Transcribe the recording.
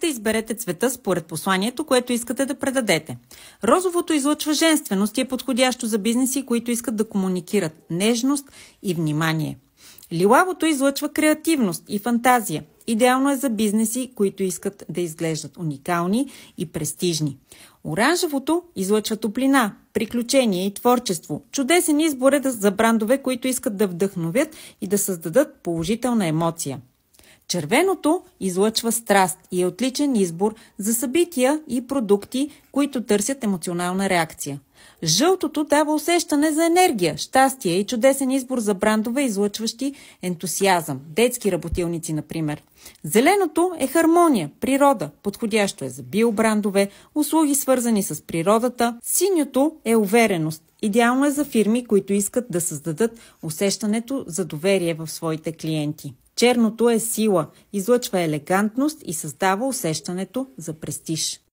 Да изберете цвета според посланието, което искате да предадете. Розовото излъчва женственост и е подходящо за бизнеси, които искат да комуникират нежност и внимание. Лилавото излъчва креативност и фантазия. Идеално е за бизнеси, които искат да изглеждат уникални и престижни. Оранжевото излъчва топлина, приключение и творчество. Чудесен избор е за брандове, които искат да вдъхновят и да създадат положителна емоция. Червеното излъчва страст и е отличен избор за събития и продукти, които търсят емоционална реакция. Жълтото дава усещане за енергия, щастие и чудесен избор за брандове, излъчващи ентусиазъм, детски работилници, например. Зеленото е хармония, природа, подходящо е за биобрандове, услуги свързани с природата. Синьото е увереност, идеално е за фирми, които искат да създадат усещането за доверие в своите клиенти. Черното е сила, излъчва елегантност и създава усещането за престиж.